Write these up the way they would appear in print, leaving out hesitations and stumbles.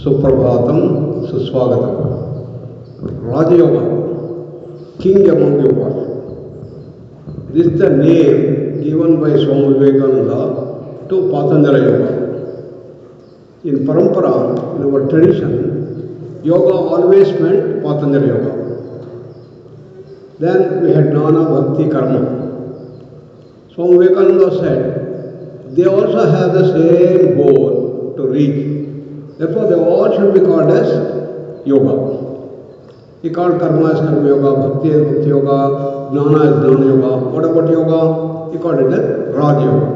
Suprabhatam, Suswagatam. Raja Yoga, king among yogas. This is the name given by Swami Vivekananda to Patanjali Yoga. In Parampara, in our tradition, yoga always meant Patanjali Yoga. Then we had Jnana, Bhakti, Karma. Swami Vivekananda said, they also have the same goal to reach. Therefore, they all should be called as yoga. He called karma as karma yoga, bhakti as bhakti yoga, jnana as jnana yoga. What about yoga? He called it as Raja Yoga.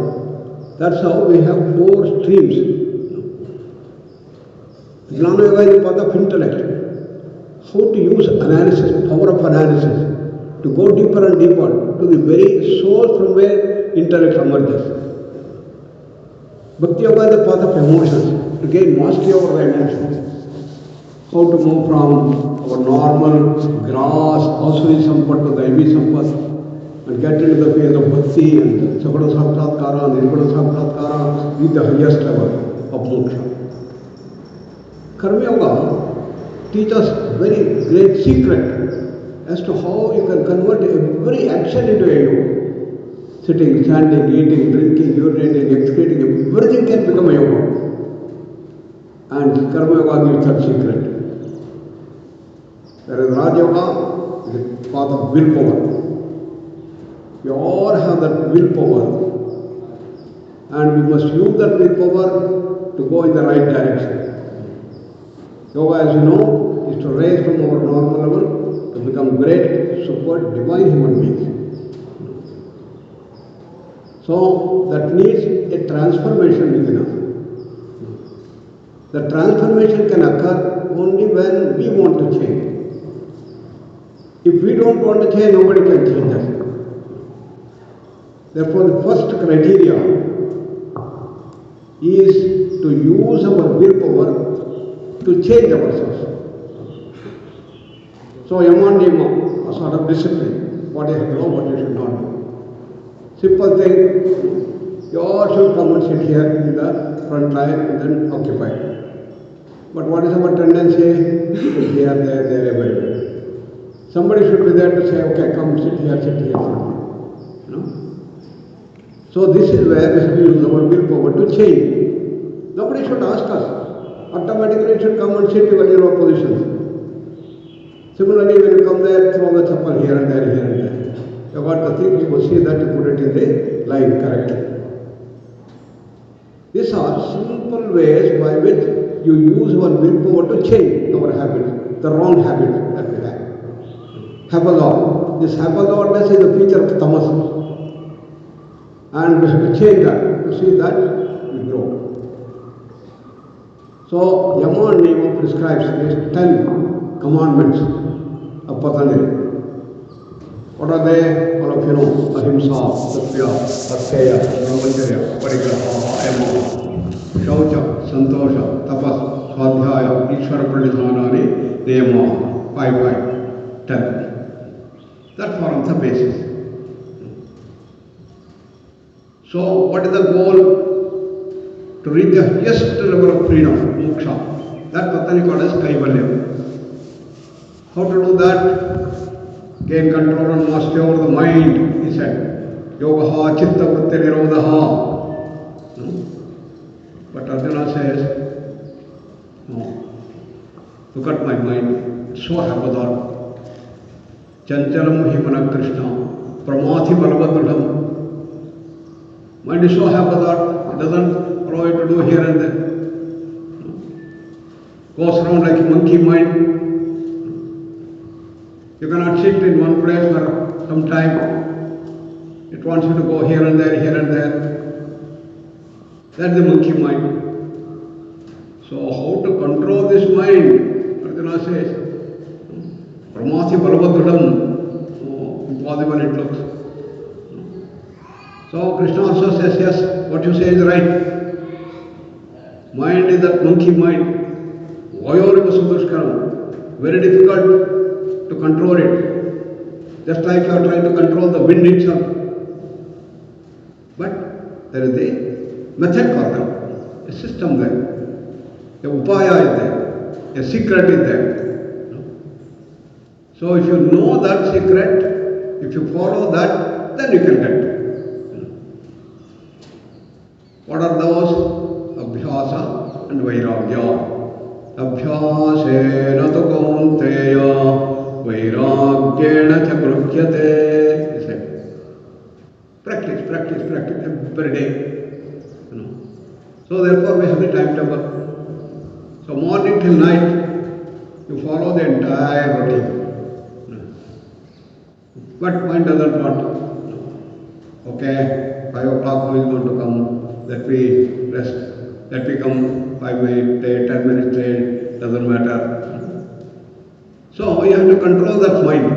That's how we have 4 streams. Jnana yoga is the path of intellect. How to use analysis, power of analysis, to go deeper and deeper to the very source from where intellect emerges. Bhakti yoga is the path of emotions, to gain mastery over the emotions. How to move from our normal grass, asuri sampat to daivi sampat, and get into the phase of bhakti and sabada sakshatkara and nirguna sakshatkara with the highest level of moksha. Karma yoga teaches very great secret as to how you can convert every action into a yoga. Sitting, standing, eating, drinking, urinating, excreting, everything can become a yoga. And Karma Yoga gives that secret. Whereas Raja Yoga is the path of willpower. We all have that willpower. And we must use that willpower to go in the right direction. Yoga, as you know, is to rise from our normal level to become great, super, divine human beings. So that needs a transformation within us. The transformation can occur only when we want to change. If we don't want to change, nobody can change us. Therefore, the first criteria is to use our willpower to change ourselves. So, Yama and Niyama, a sort of discipline, what you have to know, what you should not do. Simple thing, you all should come and sit here in the front line and then occupy. But what is our tendency? Here, there, everywhere. Somebody should be there to say, okay, come sit here, sit here. You know? So this is where we have to use our willpower to change. Nobody should ask us. Automatically it should come and sit in your positions. Similarly, when you come there, throw the chappal here and there, here and there. You got the thing, you must see that you put it in the line correctly. These are simple ways by which you use your willpower to change our habits, the wrong habits that we have. Haphazard. This haphazardness is a feature of tamas. And we have to change that to see that we grow. So, Yama and Niyama prescribes these 10 commandments of Patanjali. What are they? All of you know, ahimsa, satya, asteya, brahmacharya, parigraha, ayama, shaucha, santosha, tapas, swadhyaya, ishvara pranidhanani, niyama, 5, 10. That forms the basis. So, what is the goal? To reach the highest level of freedom, moksha. That Patanjali called as kaivalya. How to do that? Gain control and mastery over the mind, he said. Yogaha chitta vritti nirodhaha. But Arjuna says, no. Look at my mind. It's so haphazard. Chanchalam himana Krishna. Pramathi balabadrudham. Mind is so haphazard. It doesn't allow you to do here and there. Goes around like a monkey mind. You cannot sit in one place for some time. It wants you to go here and there, here and there. That's the monkey mind. So how to control this mind? Arjuna says, Brahmasi Balabhadradam. Impossible it looks. So Krishna also says, yes, what you say is right. Mind is that monkey mind. Vayoriva Sudushkaram. Very difficult to control it. Just like you are trying to control the wind itself. But there is the method for them, a system there, a upaya is there, a secret is there. So if you know that secret, if you follow that, then you can get. What are those? Abhyasa and Vairagya. Abhyasena tu kaunteya vairagyena cha grukhyate. He said, practice, practice, practice every day. So therefore we have the timetable. So morning till night, you follow the entire routine. But mind doesn't want. Okay, 5 o'clock who is going to come? That we rest, that we come 5 minutes late, 10 minutes late, doesn't matter. So you have to control that mind.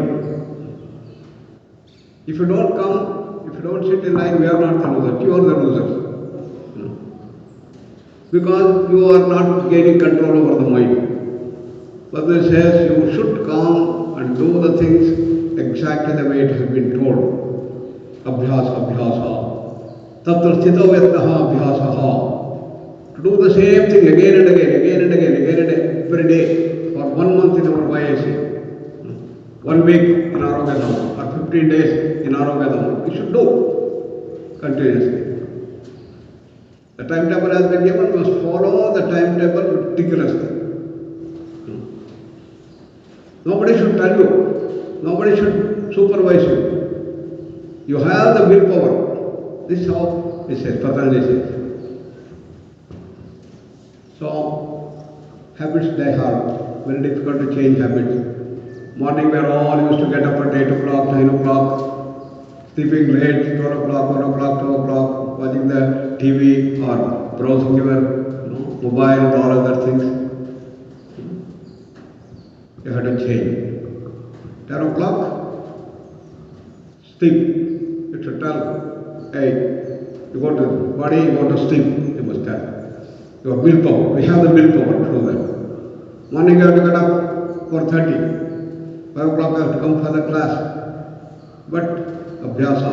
If you don't come, if you don't sit in line, we are not the losers, you are the losers. Because you are not gaining control over the mind. Buddha says you should come and do the things exactly the way it has been told. Abhyasa, abhyasa. Tatra sthito yatnaha abhyasaha. To do the same thing again and again, again and again, again and again, every day, for 1 month in our YAC, 1 week in Arogadam, or 15 days in Arogadam. We should do continuously. The timetable has been given, we must follow the timetable meticulously. Nobody should tell you, nobody should supervise you. You have the willpower. This is how it says, Patanjali says. So, habits die hard. Very difficult to change habits. Morning we are all used to get up at 8 o'clock, 9 o'clock, sleeping late, 12 o'clock, 1 o'clock, 2 o'clock, watching the TV or browsing your mobile and all other things. You have to change. 10 o'clock, sleep. You should tell. Hey, you go to body, you go to sleep, you must tell. Your willpower, we have the willpower to do that. Morning you have to get up 4:30, 5 o'clock you have to come for the class. But abhyasa,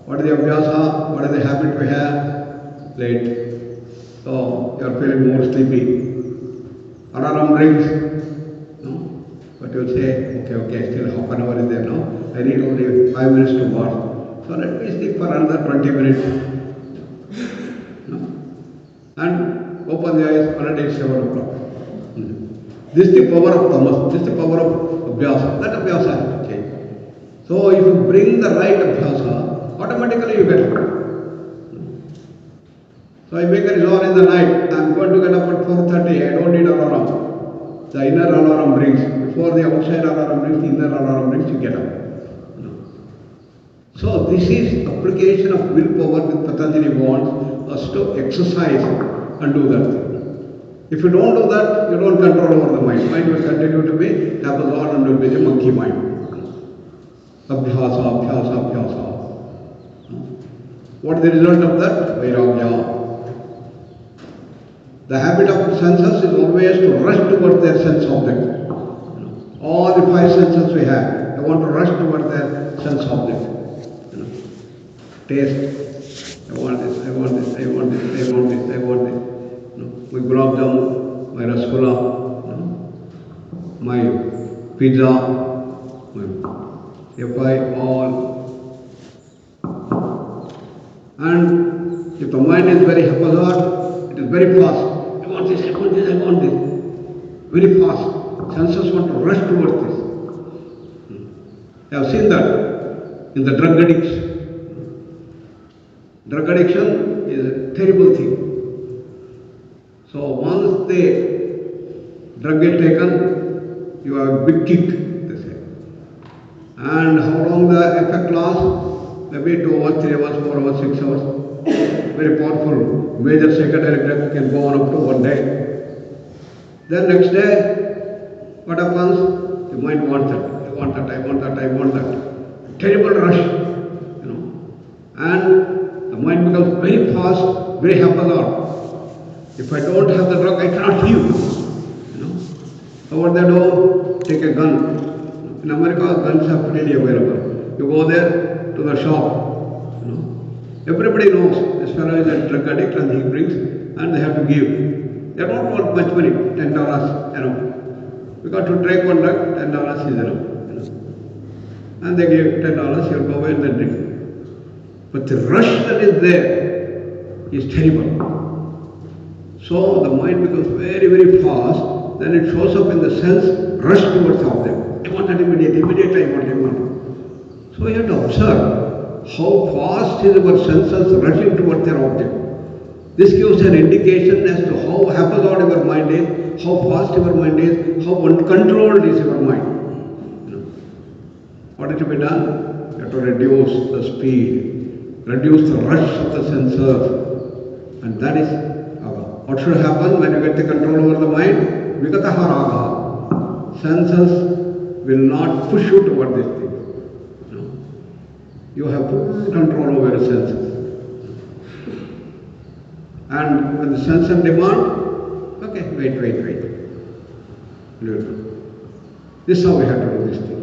what is the abhyasa? What is the habit we have? Late. So you are feeling more sleepy. Alarm rings. No? But you say, okay, still half an hour is there now. I need only 5 minutes to watch. So let me sleep for another 20 minutes. And open the eyes, already 7 o'clock. This is the power of tamas, this is the power of abhyasa. That abhyasa has to change. So if you bring the right abhyasa, automatically you get it. So I make a resolve in the night, I am going to get up at 4:30, I don't need alarm. The inner alarm rings. Before the outside alarm rings, the inner alarm rings, you get up. So this is application of willpower with Patanjali wants us to exercise and do that thing. If you don't do that, you don't control over the mind. Mind will continue to be haphazard and will be a monkey mind. Abhyasa, abhyasa, abhyasa. What is the result of that? Vairagya. The habit of senses is always to rush towards their sense object. All the 5 senses we have, they want to rush towards their sense object. Taste. I want this, I want this, I want this, I want this, I want this. My gulab jamun, my rasgulla, my pizza, my FI, all. And if the mind is very haphazard, it is very fast. I want this, I want this, I want this. Very fast. Senses want to rush towards this. I have seen that in the drug addicts. Drug addiction is a terrible thing. So once the drug is taken, you have a big kick, they say. And how long the effect lasts? Maybe 2 hours, 3 hours, 4 hours, 6 hours. Very powerful. Major psychedelic drugs can go on up to 1 day. Then next day, what happens? The mind wants that. I want that, I want that, I want that. Terrible rush. And the mind becomes very fast, very haphazard. If I don't have the drug, I cannot live. So what they do? Take a gun. In America, guns are freely available. You go there to the shop, Everybody knows this fellow is a drug addict and he brings and they have to give. They don't want much money, $10, Because to take one drug, $10 is enough. And they give $10, he'll go away and then drink. But the rush that is there is terrible. So the mind becomes very, very fast, then it shows up in the sense, rush towards object. I want that immediate I want. So you have to observe how fast is our senses rushing towards their object. This gives an indication as to how haphazard your mind is, how fast your mind is, how uncontrolled is your mind. What is to be done? You have to reduce the speed, reduce the rush of the senses, and that is what should happen when you get the control over the mind? Vikataha raga. Senses will not push you toward this thing. No. You have full control over your senses. And when the senses demand, okay, wait. This is how we have to do this thing.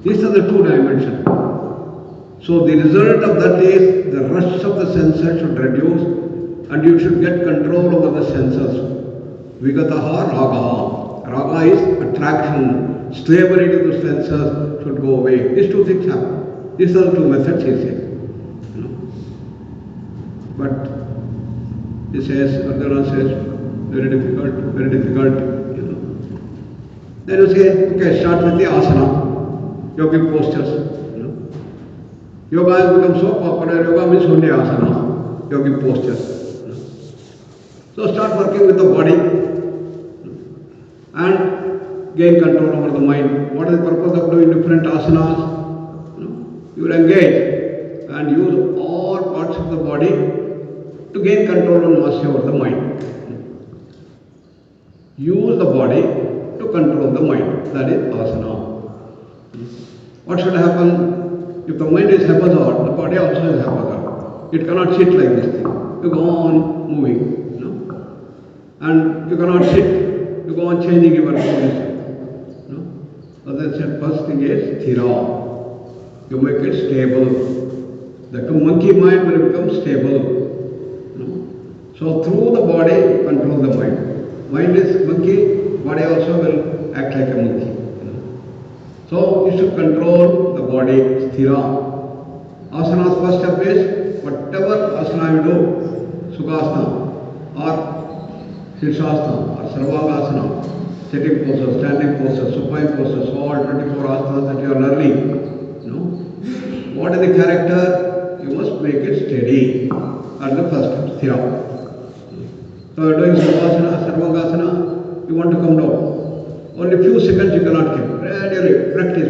These are the two dimensions. So the result of that is the rush of the senses should reduce and you should get control over the senses. Vigataha raga. Raga is attraction. Slavery to the senses should go away. These two things happen. These are the two methods he says. But he says, Arjuna says, very difficult. Then you say, okay, start with the asana, yogic postures. Yoga has become so popular. Yoga means only asana, yogic postures. So start working with the body and gain control over the mind. What is the purpose of doing different asanas? You will engage and use all parts of the body to gain control and mastery over the mind. Use the body to control the mind. That is asana. What should happen? If the mind is haphazard, the body also is haphazard. It cannot sit like this thing. You go on moving. And you cannot sit, you go on changing your position. So that's the first thing is sthira. You make it stable. The monkey mind will become stable. So through the body, you control the mind. Mind is monkey, body also will act like a monkey. So you should control the body, sthira. Asana's first step is, whatever asana you do, sukhasana or Shirshasana or Sarvangasana, sitting poses, standing poses, supine poses, all 24 asanas that you are learning. What is the character? You must make it steady. That's the first step, sthira. So you are doing Sarvasana, Sarvangasana, you want to come down. Only few seconds you cannot keep. Gradually, practice,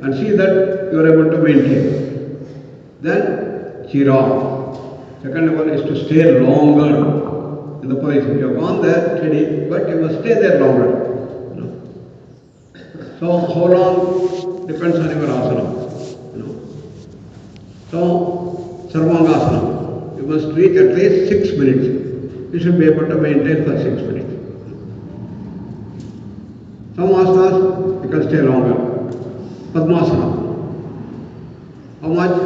and see that you are able to maintain. Then, Chira. Second one is to stay longer in the position. You have gone there, steady, but you must stay there longer. So how long depends on your asana. So Sarvangasana, you must reach at least 6 minutes. You should be able to maintain for 6 minutes. Some asanas you can stay longer. Padmasana. How much?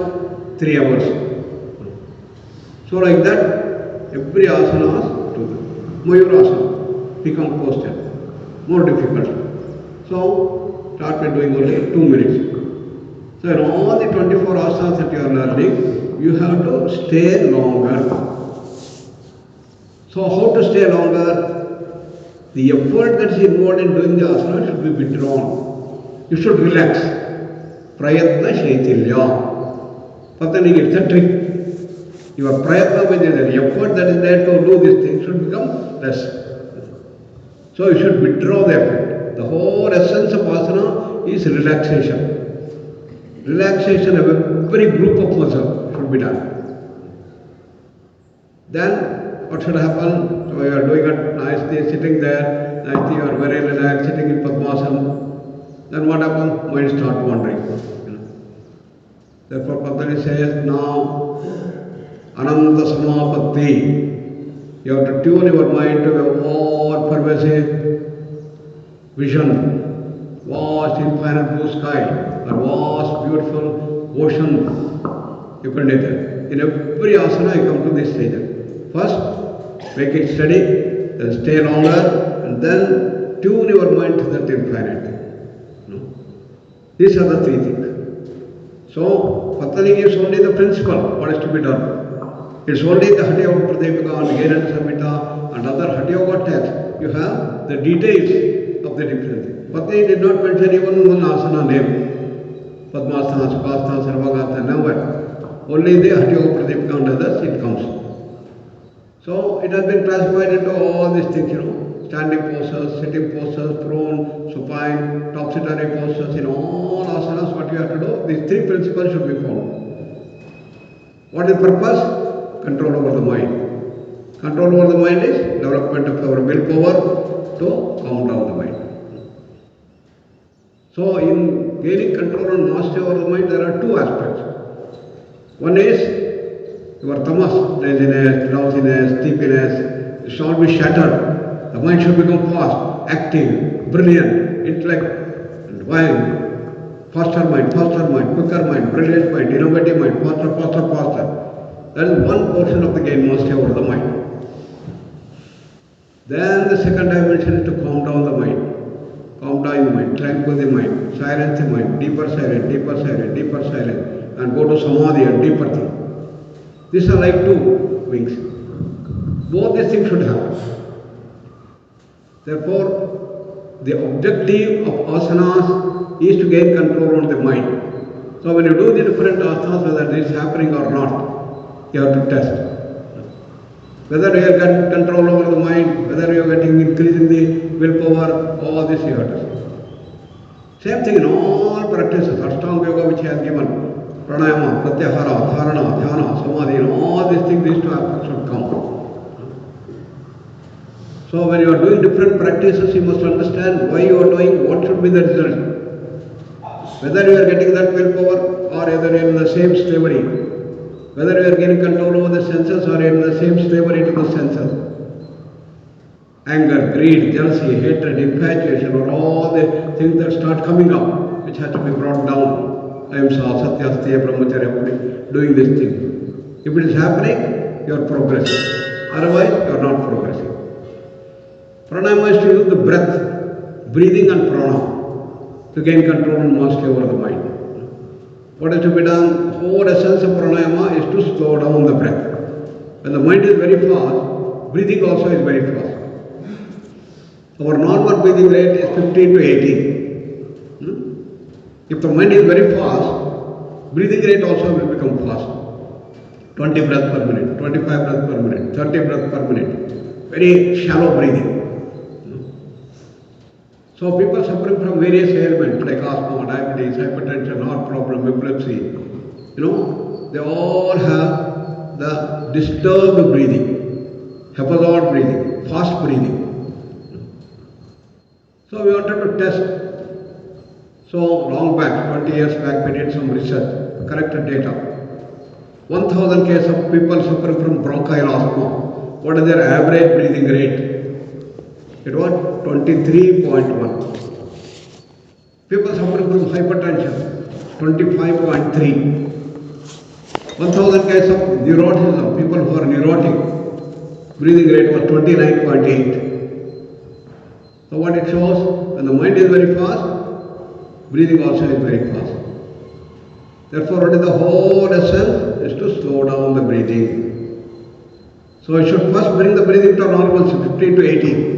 3 hours. So like that, every asana Mayurasana, become posture, more difficult. So, start by doing only 2 minutes. So, in all the 24 asanas that you are learning, you have to stay longer. So, how to stay longer? The effort that is involved in doing the asana should be withdrawn. You should relax. Prayatna Shaitilya. Patani, it's a trick. Your prayatna, which is the effort that is there to do this thing, should become less. So you should withdraw the effort. The whole essence of asana is relaxation. Relaxation of every group of muscle should be done. Then what should happen? So you are doing it nicely, sitting there, nicely, you are very relaxed, sitting in Padmasana. Then what happens? Mind starts wandering. Therefore Patanjali says, now Ananta Samapatti. You have to tune your mind to a all-pervasive vision, vast infinite blue sky, or vast beautiful ocean. You can do that. In every asana you come to this stage. First, make it steady, then stay longer, and then tune your mind to that infinite thing. No? These are the three things. So, Patanjali gives only the principle, what is to be done. It's only the Hatha Yoga Pradipika and Guidance Samhita and other Hatha Yoga texts. You have the details of the different things. Patanjali did not mention even one asana name. Padmasana, Sukhasana, Sarvagata, never. Only the Hatha Yoga Pradipika and others it comes. So, it has been classified into all these things, standing postures, sitting postures, prone, supine, topsy-turvy postures, in all asanas, what you have to do, these three principles should be followed. What is the purpose? Control over the mind. Control over the mind is development of our willpower to calm down the mind. So, in gaining control and mastery over the mind, there are two aspects. One is your tamas, laziness, drowsiness, sleepiness, should not be shattered. The mind should become fast, active, brilliant, intellect, and wild. Faster mind, quicker mind, brilliant mind, innovative mind, faster. That is one portion of the gain mastery over the mind. Then the second dimension is to calm down the mind. Calm down the mind, tranquil the mind, silence the mind, deeper silence, and go to samadhi and deeper thing. These are like two wings. Both these things should happen. Therefore, the objective of asanas is to gain control on the mind. So when you do the different asanas, whether this is happening or not, you have to test. Whether you are getting control over the mind, whether you are getting increasing the willpower, all this you have to see. Same thing in all practices, Ashtanga Yoga which he has given. Pranayama, Pratyahara, Dharana, Dhyana, Samadhi, all these things, these two aspects should come. So when you are doing different practices, you must understand why you are doing, what should be the result. Whether you are getting that willpower or whether you are in the same slavery. Whether you are getting control over the senses or in the same slavery to the senses. Anger, greed, jealousy, hatred, infatuation are all the things that start coming up, which has to be brought down. Ahimsa, Satya, Asteya, Brahmacharya, doing this thing. If it is happening, you are progressing. Otherwise, you are not progressing. Pranayama is to use the breath, breathing and prana to gain control and mastery over the mind. What is to be done? The whole essence of pranayama is to slow down the breath. When the mind is very fast, breathing also is very fast. Our normal breathing rate is 15 to 18. If the mind is very fast, breathing rate also will become fast. 20 breaths per minute, 25 breaths per minute, 30 breaths per minute. Very shallow breathing. So people suffering from various ailments like asthma, diabetes, hypertension, heart problem, epilepsy, they all have the disturbed breathing, haphazard breathing, fast breathing. So we wanted to test. So long back, 20 years back, we did some research, corrected data. 1,000 cases of people suffering from bronchial asthma. What is their average breathing rate? It was 23.1. People suffering from hypertension, 25.3. 1,000 cases of neuroticism, people who are neurotic, breathing rate was 29.8. So what it shows, when the mind is very fast, breathing also is very fast. Therefore, what is the whole essence is to slow down the breathing. So you should first bring the breathing to normalcy, 15 to 18.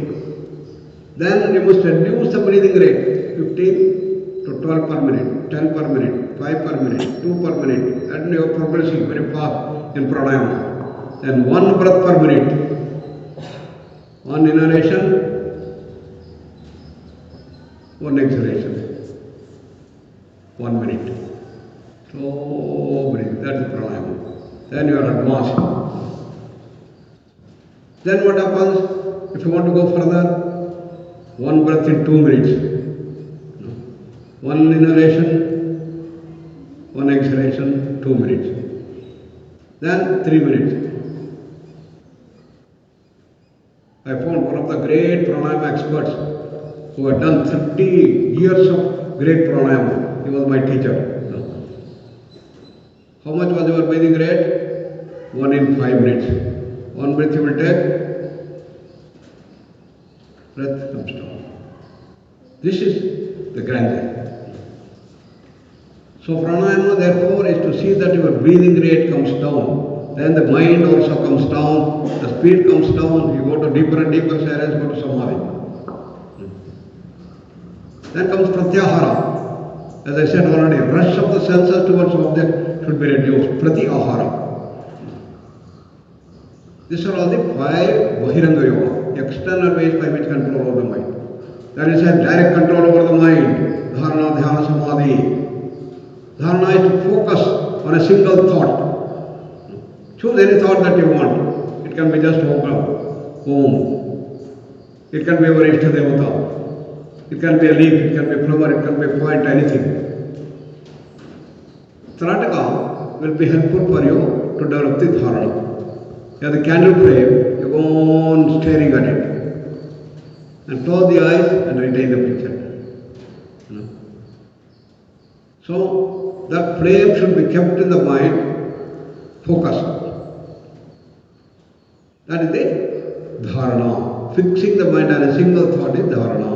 Then you must reduce the breathing rate, 15 to 12 per minute, 10 per minute, 5 per minute, 2 per minute. Then you are progressing very fast in pranayama. Then 1 breath per minute. 1 inhalation, 1 exhalation. 1 minute. Slow breathing, that is pranayama. Then you are advanced. Then what happens? If you want to go further, 1 breath in 2 minutes. 1 inhalation, 1 exhalation, 2 minutes. Then 3 minutes. I found one of the great pranayama experts who had done 30 years of great pranayama. He was my teacher. How much was your breathing rate? one in 5 minutes. 1 breath you will take, breath comes down. This is the grandeur. So pranayama therefore is to see that your breathing rate comes down. Then the mind also comes down, the speed comes down, you go to deeper and deeper silence, go to samadhi. Then comes pratyahara. As I said already, rush of the senses towards object should be reduced. Pratyahara. These are all the 5 Bahiranga Yoga, external ways by which control over the mind. That is a direct control over the mind. Dharana, Dhyana, Samadhi. Dharana is to focus on a single thought. Choose any thought that you want. It can be just Om. It can be our Ishta Devata. It can be a leaf, it can be a flower, it can be a point, anything. Tarataka will be helpful for you to develop the dharana. You have the candle flame, you go on staring at it. And close the eyes and retain the picture. So, that flame should be kept in the mind, focused. That is the dharana. Fixing the mind on a single thought is dharana.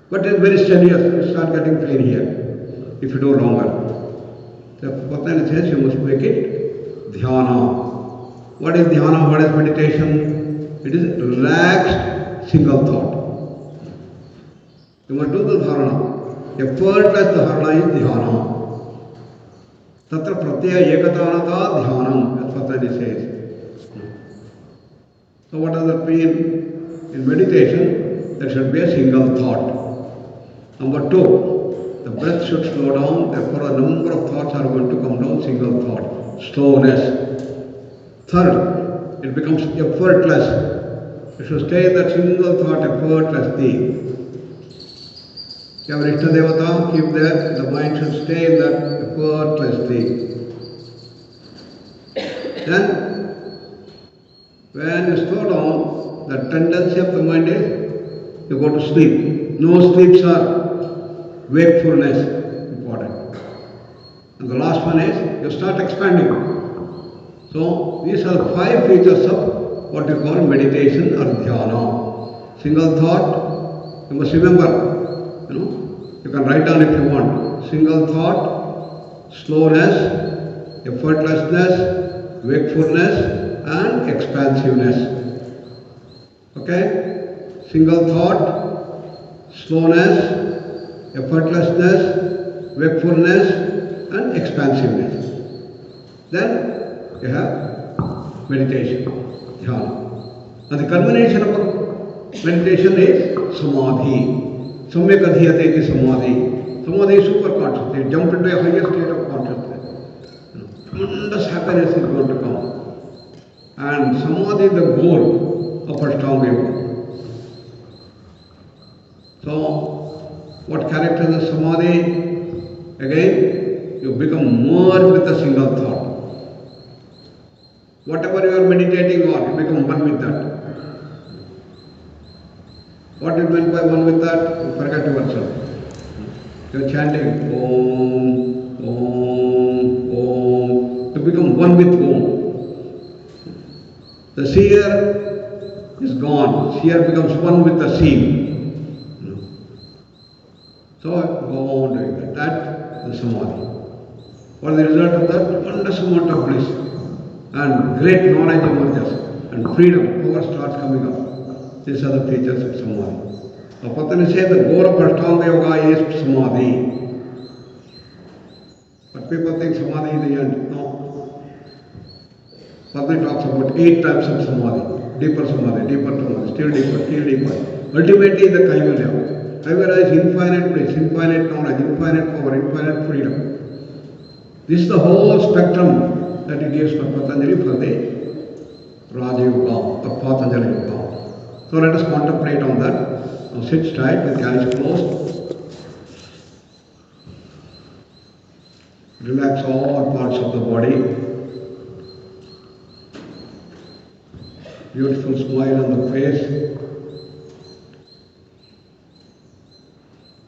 But it is very strenuous. You start getting pain here if you do longer. The Patanjali says you must make it dhyana. What is dhyana? What is meditation? It is relaxed single thought. You must do the dharana. Effortless dharana is dhyana. Tatra pratyaya ekatanata dhyanam, as Patanjali says. So what does that mean? In meditation, there should be a single thought. Number 2, the breath should slow down, therefore a number of thoughts are going to come down, single thought. Slowness. Third, it becomes effortless. You should stay in that single thought effortlessly. You have Ishta Devata, keep there, the mind should stay in that effortlessly. Then, when you slow down, the tendency of the mind is you go to sleep. No sleep, sir. Wakefulness, important. And the last one is, you start expanding. So, these are 5 features of what you call meditation or dhyana. Single thought, you must remember, you can write down if you want. Single thought, slowness, effortlessness, wakefulness, and expansiveness. Okay? Single thought, slowness, effortlessness, wakefulness, and expansiveness. Then you have meditation, dhyana. And the culmination of meditation is samadhi. Samyak adhyate iti samadhi. Samadhi is super conscious. They jump into a higher state of consciousness. Tremendous happiness is going to come. And samadhi is the goal of Ashtanga Yoga. So, what characterizes samadhi? Again, you become merged with a single thought. Whatever you are meditating on, you become one with that. What is meant by one with that? You forget yourself. You are chanting Om, Om, Om. You become one with Om. The seer is gone. Seer becomes one with the seeing. So go on doing that. That is the samadhi. What is the result of that? Tremendous amount of bliss. And great knowledge emerges. And freedom, power starts coming up. These are the features of samadhi. Now Patanjali says the goal of Ashtanga Yoga is samadhi. But people think samadhi is the end. No. Patanjali talks about 8 types of samadhi. Deeper samadhi, still deeper. Ultimately the kaivalya. Kaivalya is infinite bliss, infinite knowledge, infinite power, infinite freedom. This is the whole spectrum that he gives for Patanjali for the Raja Yoga or Patanjali Yoga. So let us contemplate on that. Now sit straight with the eyes closed. Relax all parts of the body. Beautiful smile on the face.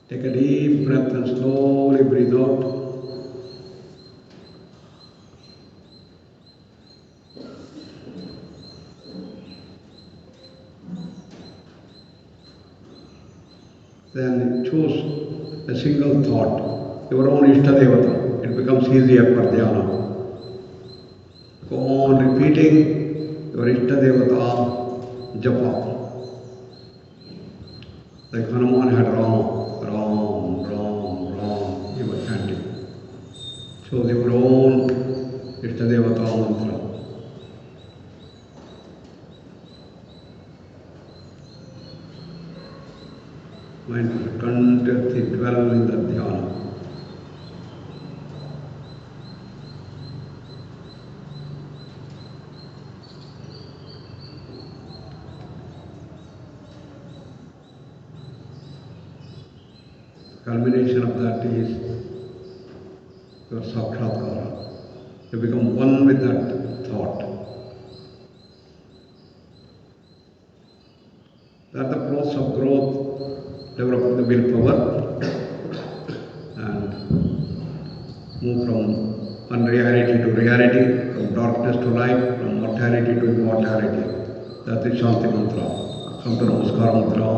Take a deep breath and slowly breathe out. then choose a single thought, your own Ishtadevata. It becomes easier for dhyana. Go on repeating your Ishtadevata japa. Like Hanuman had Ram, Ram, Ram, Ram, he was chanting. Choose your own Ishtadevata mantra. Mind will continuously dwell in the dhyana. Culmination of that is your sakshatkara. You become one with that thought. That's the process of growth, developing the willpower and move from unreality to reality, from darkness to light, from mortality to immortality. That is Shanti Mantra. Come to Namaskara Mantra.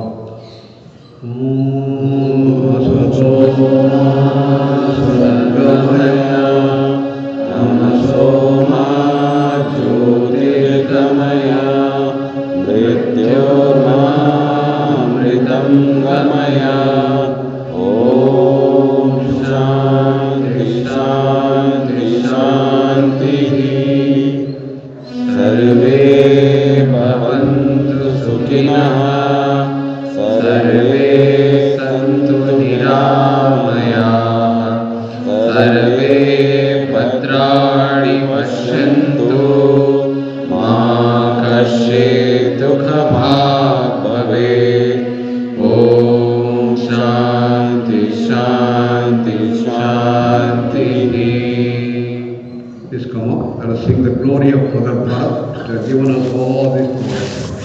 Please come up. Let us sing the glory of Mother Bharat. She has given us all this.